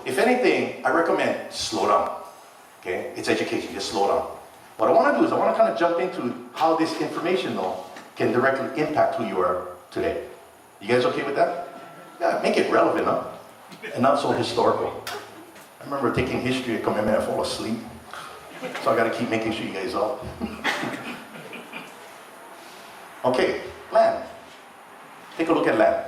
if anything, I recommend slow down. Okay, it's education, just slow down. What I want to do is I want to kind of jump into how this information though can directly impact who you are today. You guys okay with that? Yeah, make it relevant, huh? And not so historical. I remember taking history and coming in and fall asleep. So I got to keep making sure you guys up. Okay, land. Take a look at land.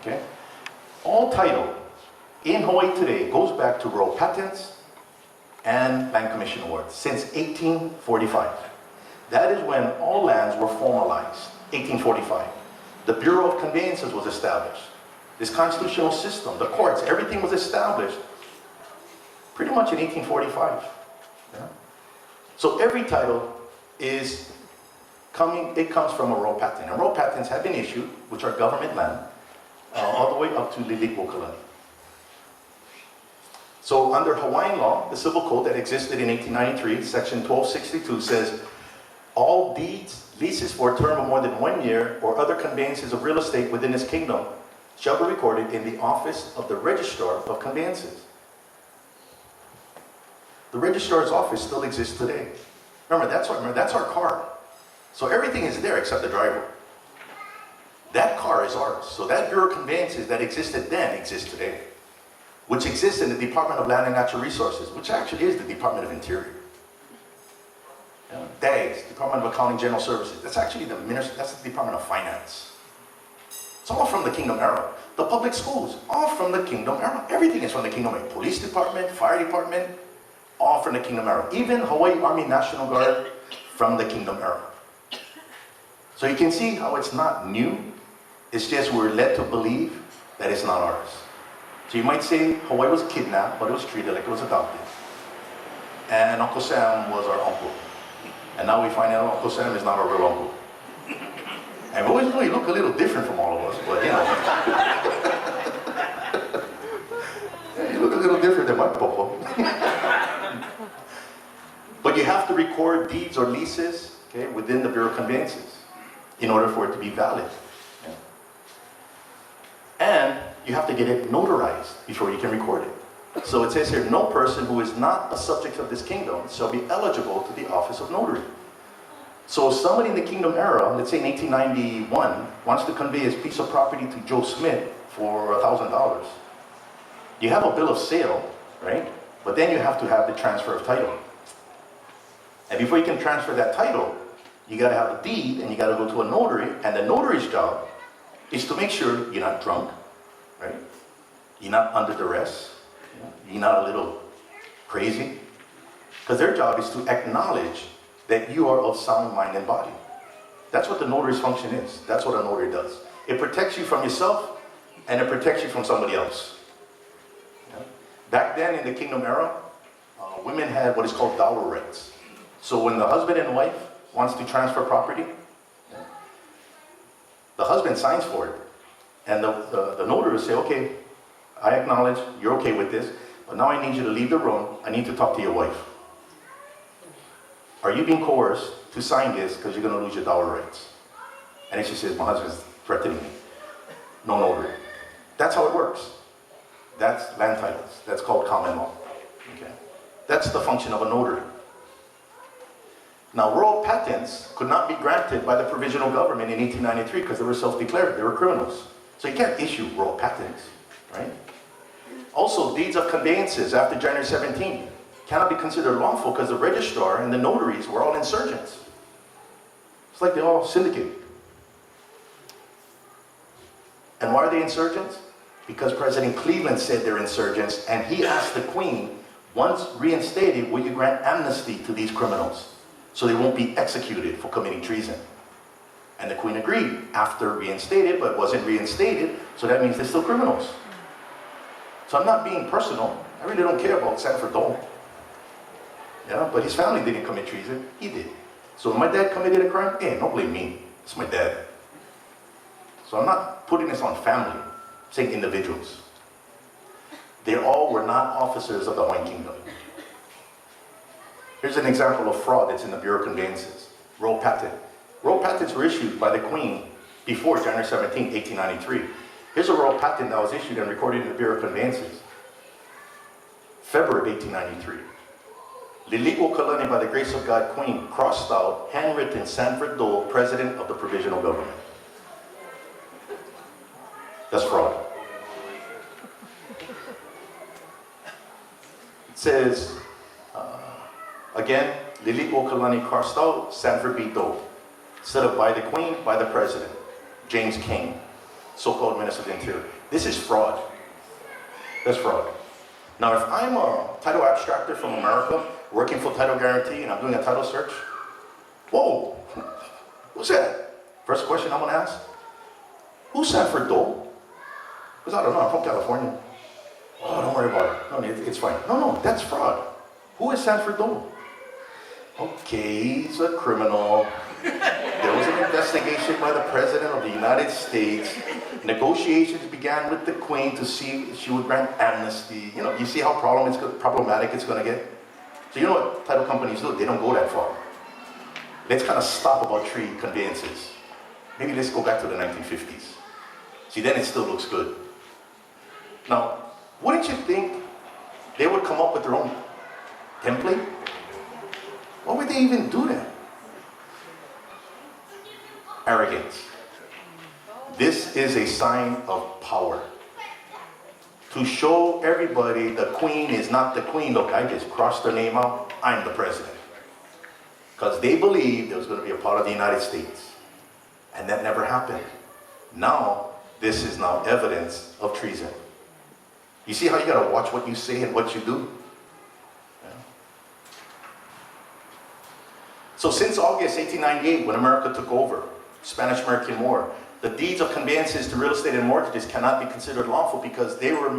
Okay? All title in Hawaii today goes back to rural patents and land commission awards since 1845. That is when all lands were formalized, 1845. The Bureau of Conveyances was established. This constitutional system, the courts, everything was established pretty much in 1845. Yeah? So every title is it comes from a rural patent. And rural patents have been issued, which are government land, all the way up to Lili'uokalani. So under Hawaiian law, the civil code that existed in 1893, section 1262 says, all deeds, leases for a term of more than 1 year, or other conveyances of real estate within this kingdom shall be recorded in the office of the Registrar of Conveyances. The Registrar's office still exists today. Remember, that's our car. So everything is there except the driver. That car is ours. So that Bureau of Conveyances that existed then exists today, which exists in the Department of Land and Natural Resources, which actually is the Department of Interior. DAGS, Department of Accounting General Services, that's actually that's the Department of Finance. It's all from the Kingdom era. The public schools, all from the Kingdom era. Everything is from the Kingdom era. Police Department, Fire Department, all from the Kingdom era. Even Hawaii Army National Guard from the Kingdom era. So you can see how it's not new. It's just we're led to believe that it's not ours. So you might say Hawaii was kidnapped, but it was treated like it was adopted. And Uncle Sam was our uncle. And now we find out Uncle Sam is not our real uncle. And we always know he looked a little different from all of us, but you know. Yeah, he looked a little different than my papa. But you have to record deeds or leases, okay, within the Bureau of Conveyances in order for it to be valid. Yeah. And you have to get it notarized before you can record it. So it says here, no person who is not a subject of this kingdom shall be eligible to the office of notary. So if somebody in the kingdom era, let's say in 1891, wants to convey his piece of property to Joe Smith for $1,000, you have a bill of sale, right? But then you have to have the transfer of title. And before you can transfer that title, you got to have a deed and you got to go to a notary, and the notary's job is to make sure you're not drunk, right? You're not under duress, you're not a little crazy, because their job is to acknowledge that you are of sound mind and body. That's what the notary's function is. That's what a notary does. It protects you from yourself and it protects you from somebody else. Yeah. Back then in the kingdom era, women had what is called dower rights. So when the husband and wife wants to transfer property, the husband signs for it, and the notary will say, okay, I acknowledge you're okay with this, but now I need you to leave the room. I need to talk to your wife. Are you being coerced to sign this because you're going to lose your dower rights? And then she says, my husband's threatening me. No notary. That's how it works. That's land titles. That's called common law. Okay? That's the function of a notary. Now, rural patents could not be granted by the provisional government in 1893 because they were self-declared. They were criminals. So you can't issue rural patents, right? Also, deeds of conveyances after January 17 cannot be considered lawful because the registrar and the notaries were all insurgents. It's like they all syndicate. And why are they insurgents? Because President Cleveland said they're insurgents, and he asked the Queen, once reinstated, will you grant amnesty to these criminals so they won't be executed for committing treason? And the Queen agreed after reinstated, but wasn't reinstated, so that means they're still criminals. So I'm not being personal. I really don't care about Sanford Dole. Yeah, but his family didn't commit treason. He did. So when my dad committed a crime, hey, don't blame me. It's my dad. So I'm not putting this on family. I'm saying individuals. They all were not officers of the Hawaiian Kingdom. Here's an example of fraud that's in the Bureau of Conveyances. Roll patent. Roll patents were issued by the Queen before January 17, 1893. Here's a roll patent that was issued and recorded in the Bureau of Conveyances. February of 1893. Lili'o Kalani, by the grace of God, Queen, crossed out, handwritten, Sanford Dole, President of the Provisional Government. That's fraud. It says, again, Lili'o Kalani crossed out, Sanford B. Dole. Instead of by the Queen, by the President, James King, so-called Minister of the Interior. This is fraud. That's fraud. Now, if I'm a title abstractor from America, working for Title Guarantee, and I'm doing a title search, whoa, who's that? First question I'm gonna ask, who's Sanford Dole? Because I don't know, I'm from California. Oh, don't worry about it. No, it's fine. No, that's fraud. Who is Sanford Dole? Okay, he's a criminal. There was an investigation by the President of the United States. Negotiations began with the Queen to see if she would grant amnesty. You know, you see how problematic it's going to get? So you know what title companies do? They don't go that far. Let's kind of stop about tree conveyances. Maybe let's go back to the 1950s. See, then it still looks good. Now, wouldn't you think they would come up with their own template? Why would they even do that? Arrogance. This is a sign of power. To show everybody the Queen is not the Queen. Look, I just crossed her name out. I'm the President. Because they believed it was going to be a part of the United States. And that never happened. Now, this is now evidence of treason. You see how you got to watch what you say and what you do? Yeah. So since August 1898, when America took over, Spanish-American War, the deeds of conveyances to real estate and mortgages cannot be considered lawful because they were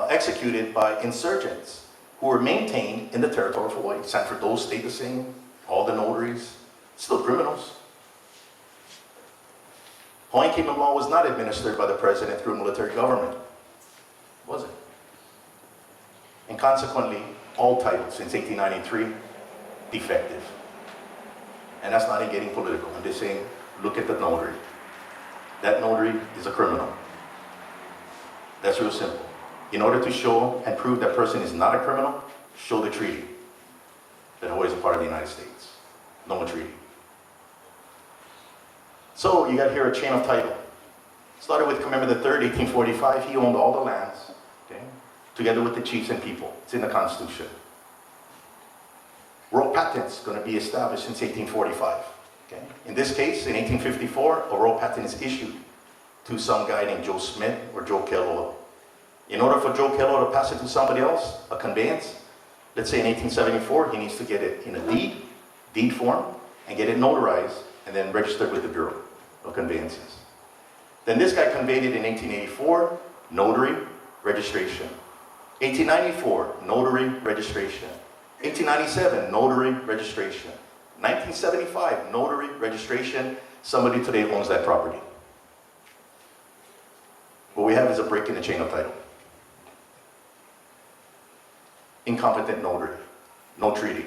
executed by insurgents who were maintained in the territory of Hawaii. Sanford Dole stayed the same, all the notaries, still criminals. Hawaiian Kingdom law was not administered by the president through military government, was it? And consequently, all titles since 1893, defective. And that's not in getting political. I'm just saying, look at the notary. That notary is a criminal. That's real simple. In order to show and prove that person is not a criminal, show the treaty that Hawaii is a part of the United States. No treaty. So you got here a chain of title. Started with Commander III, 1845. He owned all the lands, okay, together with the chiefs and people. It's in the Constitution. Royal patents going to be established since 1845. Okay. In this case, in 1854, a royal patent is issued to some guy named Joe Smith or Joe Kealoha. In order for Joe Kealoha to pass it to somebody else, a conveyance, let's say in 1874, he needs to get it in a deed form, and get it notarized, and then registered with the Bureau of Conveyances. Then this guy conveyed it in 1884, notary, registration. 1894, notary, registration. 1897, notary, registration. 1975, notary, registration. Somebody today owns that property. What we have is a break in the chain of title. Incompetent notary. No treaty.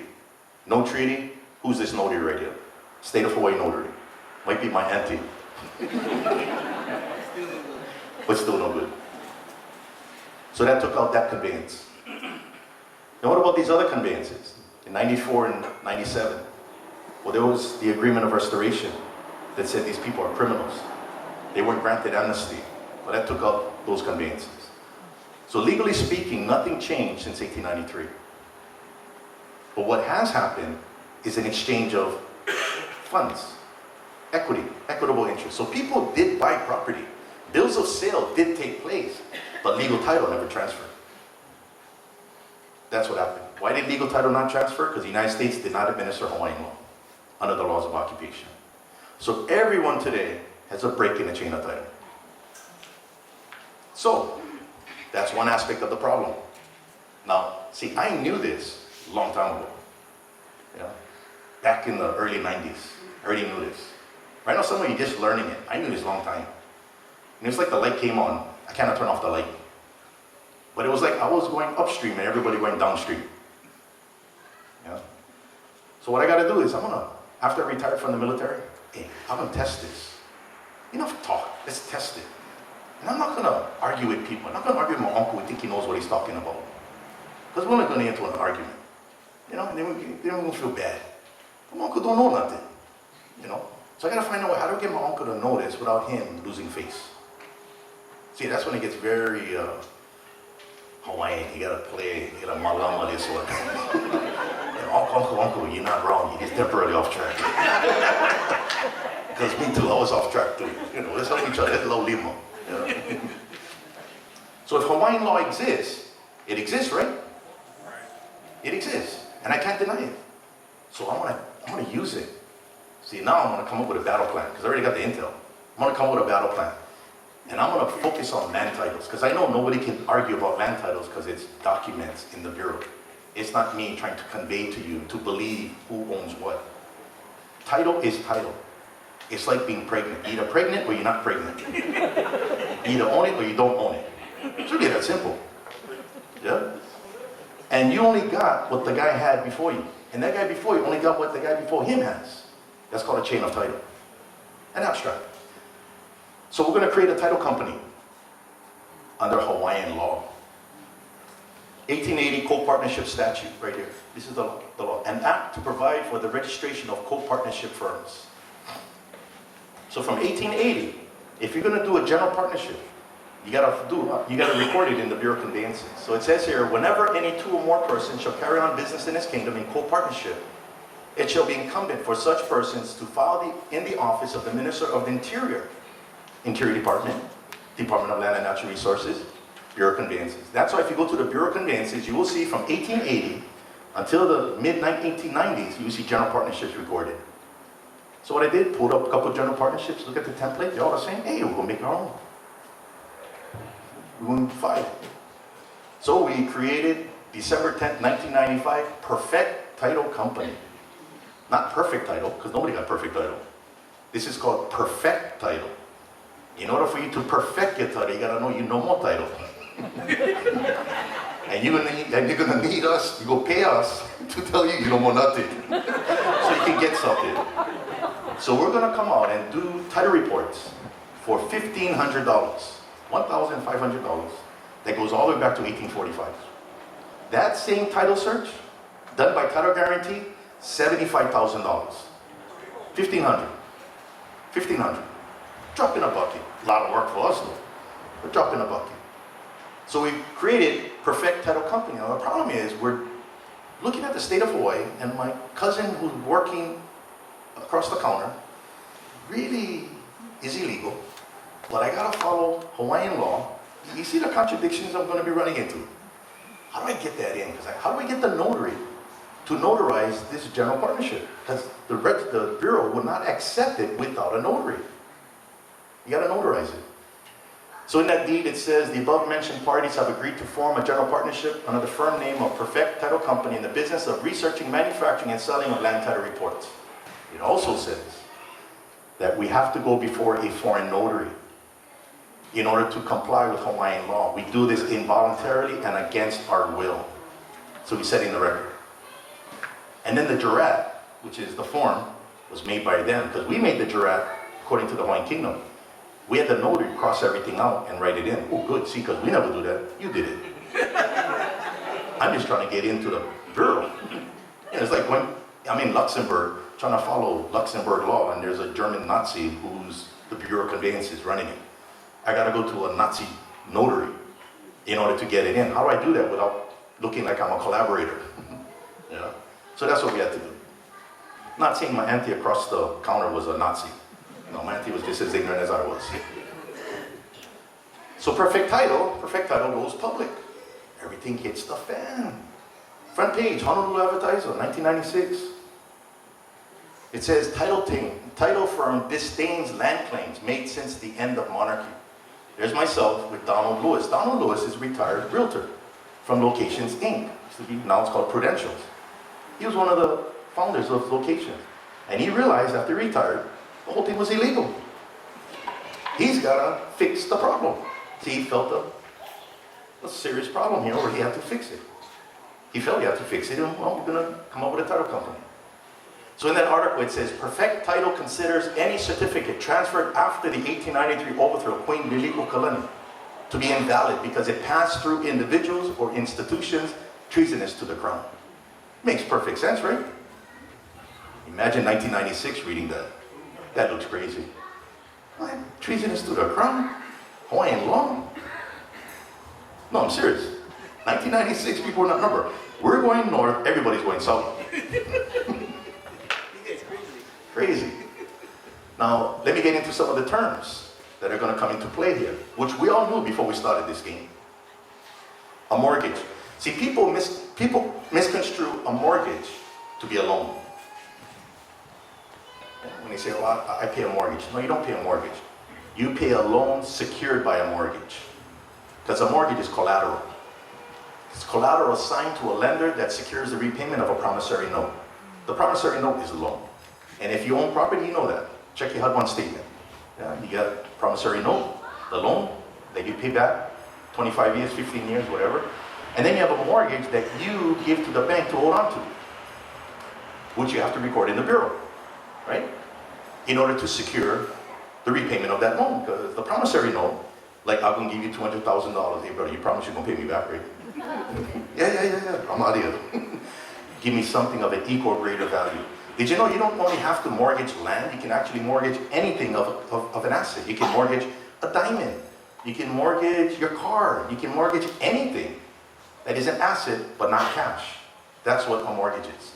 No treaty. Who's this notary right here? State of Hawaii notary. Might be my auntie. But still no good. So that took out that conveyance. Now what about these other conveyances? In 94 and 97. Well, there was the agreement of restoration that said these people are criminals. They weren't granted amnesty. But that took out those conveyances. So legally speaking, nothing changed since 1893. But what has happened is an exchange of funds, equity, equitable interest. So people did buy property. Bills of sale did take place, but legal title never transferred. That's what happened. Why did legal title not transfer? Because the United States did not administer Hawaiian law under the laws of occupation. So everyone today has a break in the chain of title. So that's one aspect of the problem. Now, see, I knew this a long time ago. You know, back in the early 90s, I already knew this. Right now, some of you just learning it. I knew this a long time. And it's like the light came on. I cannot turn off the light. But it was like I was going upstream and everybody went downstream. Yeah. So what I got to do is after I retire from the military, hey, I'm going to test this. Enough talk. Let's test it. And I'm not going to argue with people. I'm not going to argue with my uncle who think he knows what he's talking about. Because we're not going to get into an argument. You know, and they don't feel bad. My uncle don't know nothing. You know? So I got to find out how do I get my uncle to know this without him losing face. See, that's when it gets very Hawaiian. You got to play, you got to malama this one. You know, uncle, you're not wrong. You're just temporarily off track. Because me too, I was off track too. You know, let's help each other. Let's low limo. You know? So if Hawaiian law exists, it exists, right? It exists. And I can't deny it. So I'm gonna use it. See, now I'm gonna come up with a battle plan, because I already got the intel. I'm gonna come up with a battle plan. And I'm gonna focus on land titles, because I know nobody can argue about land titles because it's documents in the Bureau. It's not me trying to convey to you to believe who owns what. Title is title. It's like being pregnant. You're either pregnant or you're not pregnant. You either own it or you don't own it. It's really that simple. Yeah? And you only got what the guy had before you. And that guy before you only got what the guy before him has. That's called a chain of title. An abstract. So we're going to create a title company under Hawaiian law. 1880 co-partnership statute, right here. This is the law. An act to provide for the registration of co-partnership firms. So from 1880, if you're going to do a general partnership, you got to record it in the Bureau of Conveyances. So it says here, whenever any two or more persons shall carry on business in this kingdom in co-partnership, it shall be incumbent for such persons to file in the office of the Minister of the Interior Department, Department of Land and Natural Resources, Bureau of Conveyances. That's why if you go to the Bureau of Conveyances, you will see from 1880 until the mid-1890s, you will see general partnerships recorded. So what I did, pulled up a couple of general partnerships, look at the template, they're all the same. Hey, we're going to make our own. We're going to file it. So we created, December 10th, 1995, Perfect Title Company. Not perfect title, because nobody got perfect title. This is called perfect title. In order for you to perfect your title, you got to know you know more title. And you're gonna need us, you go pay us to tell you you don't want nothing. So you can get something. So we're gonna come out and do title reports for $1,500, $1,500. That goes all the way back to 1845. That same title search, done by Title Guarantee, $75,000. $1,500. Drop in a bucket. A lot of work for us though, but drop in a bucket. So we created Perfect Title Company. Now the problem is we're looking at the state of Hawaii, and my cousin who's working across the counter really is illegal, but I gotta follow Hawaiian law. You see the contradictions I'm gonna be running into. How do I get that in? How do I get the notary to notarize this general partnership? Because the Bureau will not accept it without a notary. You gotta notarize it. So in that deed it says, the above mentioned parties have agreed to form a general partnership under the firm name of Perfect Title Company in the business of researching, manufacturing, and selling of land title reports. It also says that we have to go before a foreign notary in order to comply with Hawaiian law. We do this involuntarily and against our will. So we set in the record. And then the jurat, which is the form, was made by them, because we made the jurat according to the Hawaiian Kingdom. We had the notary cross everything out and write it in. Oh, good. See, because we never do that. You did it. I'm just trying to get into the Bureau. And it's like when I'm in Luxembourg, trying to follow Luxembourg law, and there's a German Nazi who's the Bureau of Conveyances running it. I got to go to a Nazi notary in order to get it in. How do I do that without looking like I'm a collaborator? You know? So that's what we had to do. Not saying my auntie across the counter was a Nazi. No, my auntie was just as ignorant as I was. So Perfect Title goes public. Everything hits the fan. Front page, Honolulu Advertiser, 1996. It says, title firm disdains land claims made since the end of monarchy. There's myself with Donald Lewis. Donald Lewis is a retired realtor from Locations, Inc. Now it's called Prudentials. He was one of the founders of Locations. And he realized after he retired, the whole thing was illegal. He's got to fix the problem. See, he felt a serious problem here where he had to fix it. He felt he had to fix it, and well, we're going to come up with a title company. So in that article it says, Perfect Title considers any certificate transferred after the 1893 overthrow of Queen Lili'uokalani to be invalid because it passed through individuals or institutions treasonous to the crown. Makes perfect sense, right? Imagine 1996 reading that. That looks crazy. What? Treasonous to the crown? Hawaiian law? No, I'm serious. 1996, people were not, remember, we're going north, everybody's going south. Crazy. Now, let me get into some of the terms that are going to come into play here, which we all knew before we started this game. A mortgage. See, people misconstrue a mortgage to be a loan. When they say, oh, I pay a mortgage. No, you don't pay a mortgage. You pay a loan secured by a mortgage. Because a mortgage is collateral. It's collateral assigned to a lender that secures the repayment of a promissory note. The promissory note is a loan. And if you own property, you know that. Check your HUD-1 statement. Yeah, you got a promissory note, the loan that you pay back, 25 years, 15 years, whatever. And then you have a mortgage that you give to the bank to hold on to, which you have to record in the bureau, right? In order to secure the repayment of that loan. Because the promissory note, like, I'm going to give you $200,000. Hey, brother, you promise you're going to pay me back, right? Yeah. I'm out of here. Give me something of an equal or greater value. Did you know you don't only have to mortgage land, you can actually mortgage anything of an asset. You can mortgage a diamond. You can mortgage your car. You can mortgage anything that is an asset but not cash. That's what a mortgage is.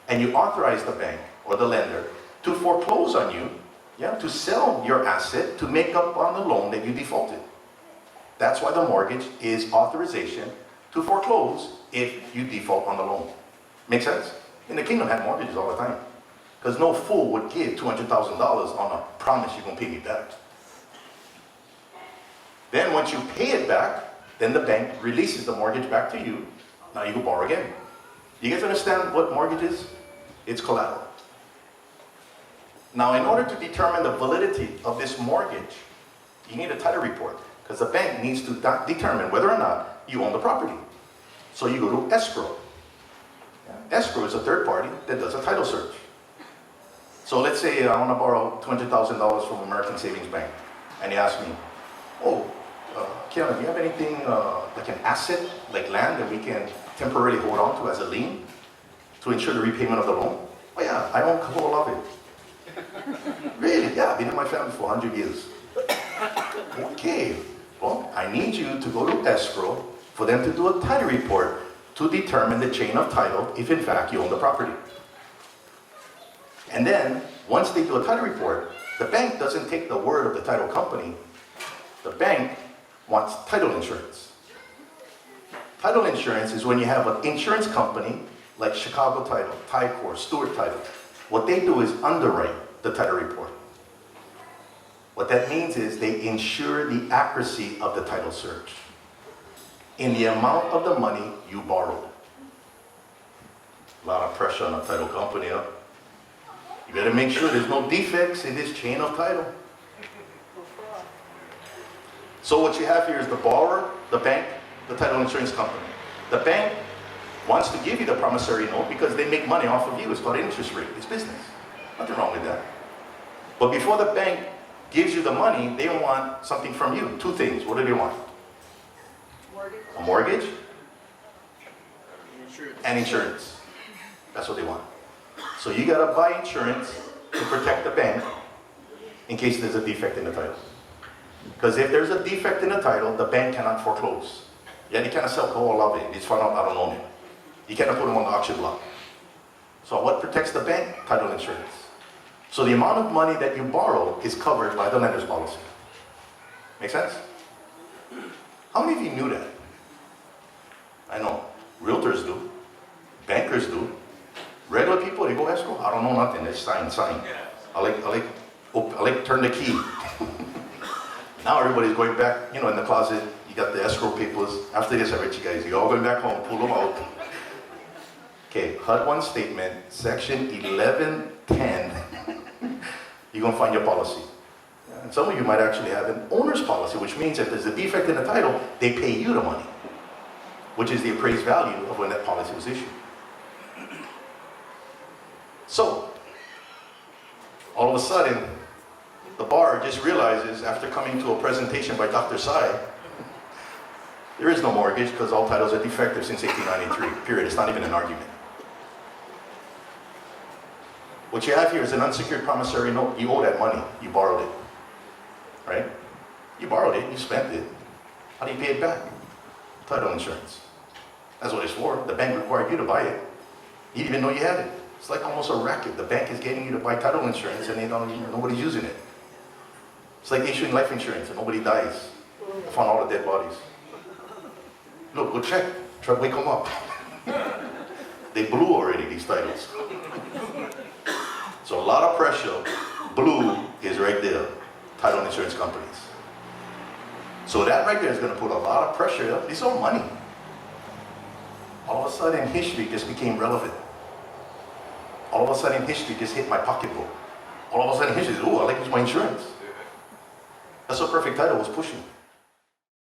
And you authorize the bank or the lender to foreclose on you, to sell your asset to make up on the loan that you defaulted. That's why the mortgage is authorization to foreclose if you default on the loan. Make sense? In the kingdom had mortgages all the time. Because no fool would give $200,000 on a promise you're going to pay me back. Then once you pay it back, then the bank releases the mortgage back to you. Now you can borrow again. You guys understand what mortgage is? It's collateral. Now in order to determine the validity of this mortgage, you need a title report. Because the bank needs to determine whether or not you own the property. So you go to escrow. Escrow is a third party that does a title search. So let's say I want to borrow $200,000 from American Savings Bank. And they ask me, oh, Keanu, do you have anything like an asset, like land that we can temporarily hold on to as a lien to ensure the repayment of the loan? Oh yeah, I own Kaho'okahi. Really? Yeah, I've been in my family for 100 years. Okay, well, I need you to go to escrow for them to do a title report to determine the chain of title if in fact you own the property. And then, once they do a title report, the bank doesn't take the word of the title company. The bank wants title insurance. Title insurance is when you have an insurance company like Chicago Title, Tycor, Stewart Title. What they do is underwrite the title report. What that means is they ensure the accuracy of the title search in the amount of the money you borrowed. A lot of pressure on a title company, huh? You better make sure there's no defects in this chain of title. So what you have here is the borrower, the bank, the title insurance company. The bank wants to give you the promissory note because they make money off of you. It's called interest rate. It's business. Nothing wrong with that. But before the bank gives you the money, they want something from you. Two things. What do they want? A mortgage and insurance. That's what they want. So you gotta buy insurance to protect the bank in case there's a defect in the title. Because if there's a defect in the title, the bank cannot foreclose. Yeah, they cannot sell Kaho'okahi. It's found out I don't own it. You cannot put them on the auction block. So what protects the bank? Title insurance. So the amount of money that you borrow is covered by the lender's policy. Make sense? How many of you knew that? I know. Realtors do. Bankers do. Regular people, they go escrow. I don't know nothing. They sign. I like turn the key. Now everybody's going back, in the closet. You got the escrow papers. After this, I bet you guys, you're all going back home, pull them out. Okay, HUD-1 statement, section 1110. You're going to find your policy. And some of you might actually have an owner's policy, which means if there's a defect in the title, they pay you the money, which is the appraised value of when that policy was issued. So, all of a sudden, the bar just realizes, after coming to a presentation by Dr. Sai, There is no mortgage because all titles are defective since 1893, period. It's not even an argument. What you have here is an unsecured promissory note. You owe that money. You borrowed it, right? You borrowed it, you spent it. How do you pay it back? Title insurance. That's what it's for. The bank required you to buy it. You didn't even know you had it. It's like almost a racket. The bank is getting you to buy title insurance and nobody's using it. It's like issuing life insurance and nobody dies. I found all the dead bodies. Look, go check. Try to wake them up. They blew already, these titles. So a lot of pressure. Blue is right there. Title insurance companies. So that right there is going to put a lot of pressure. It's all money. All of a sudden, history just became relevant. All of a sudden, history just hit my pocketbook. All of a sudden, history is, oh, I like to use my insurance. That's what Perfect Title was pushing.